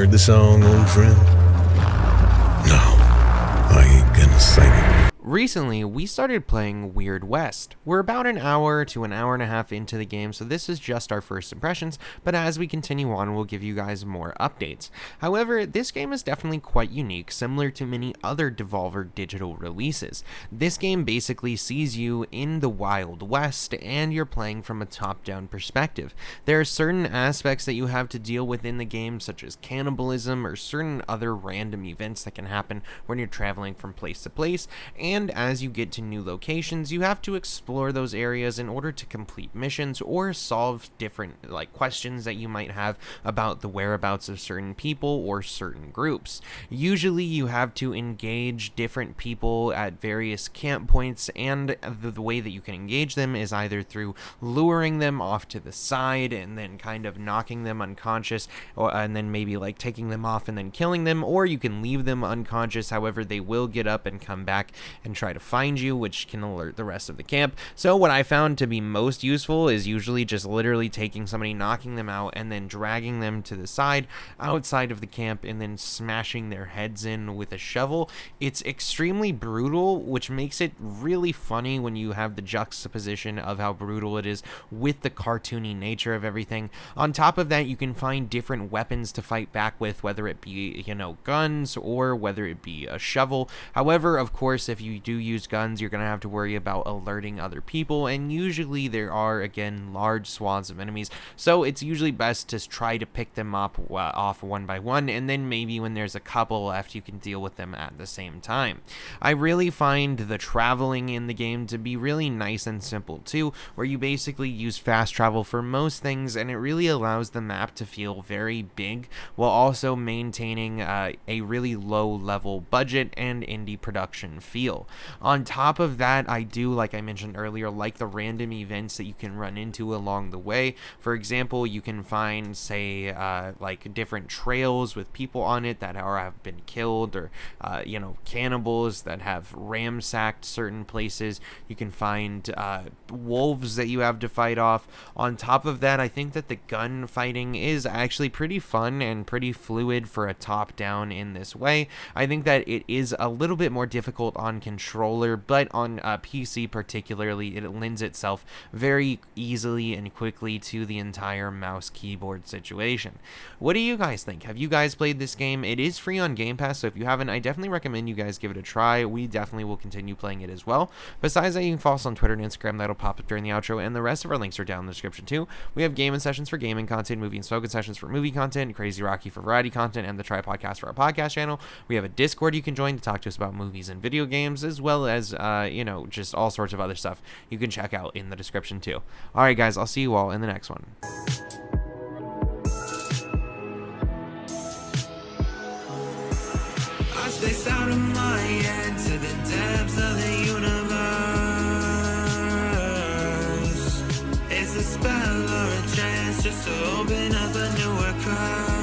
heard the song, old friend? No, I ain't gonna sing it. Recently, we started playing Weird West. We're about an hour to an hour and a half into the game, so this is just our first impressions, but as we continue on, we'll give you guys more updates. However, this game is definitely quite unique, similar to many other Devolver digital releases. This game basically sees you in the Wild West, and you're playing from a top-down perspective. There are certain aspects that you have to deal with in the game, such as cannibalism or certain other random events that can happen when you're traveling from place to place, and as you get to new locations, you have to explore those areas in order to complete missions or solve different questions that you might have about the whereabouts of certain people or certain groups. Usually you have to engage different people at various camp points, and the way that you can engage them is either through luring them off to the side and then kind of knocking them unconscious, and then maybe taking them off and then killing them, or you can leave them unconscious. However, they will get up and come back and try to find you, which can alert the rest of the camp. So what I found to be most useful is usually just literally taking somebody, knocking them out, and then dragging them to the side outside of the camp and then smashing their heads in with a shovel. It's extremely brutal, which makes it really funny when you have the juxtaposition of how brutal it is with the cartoony nature of everything. On top of that, you can find different weapons to fight back with, whether it be, guns or whether it be a shovel. However, of course, if you do use guns, you're going to have to worry about alerting other people, and usually there are, again, large swaths of enemies, so it's usually best to try to pick them up off one by one, and then maybe when there's a couple left, you can deal with them at the same time. I really find the traveling in the game to be really nice and simple too, where you basically use fast travel for most things, and it really allows the map to feel very big while also maintaining a really low level budget and indie production feel. On top of that, I do, like I mentioned earlier, like the random events that you can run into along the way. For example, you can find, say, different trails with people on it that have been killed, or cannibals that have ransacked certain places. You can find wolves that you have to fight off. On top of that, I think that the gun fighting is actually pretty fun and pretty fluid for a top-down in this way. I think that it is a little bit more difficult on controller, but on PC particularly, it lends itself very easily and quickly to the entire mouse keyboard situation. What do you guys think? Have you guys played this game? It is free on Game Pass, so if you haven't, I definitely recommend you guys give it a try. We definitely will continue playing it as well. Besides that, you can follow us on Twitter and Instagram. That'll pop up during the outro, and the rest of our links are down in the description too. We have gaming sessions for gaming content, movie and Smokin sessions for movie content, CrazyRocky for variety content, and the Try Podcast for our podcast channel. We have a Discord you can join to talk to us about movies and video games, as well as just all sorts of other stuff you can check out in the description too. Alright guys, I'll see you all in the next one. I spaced out of my head to the depths of the universe. It's a spell or a chance just to open up a newer cry.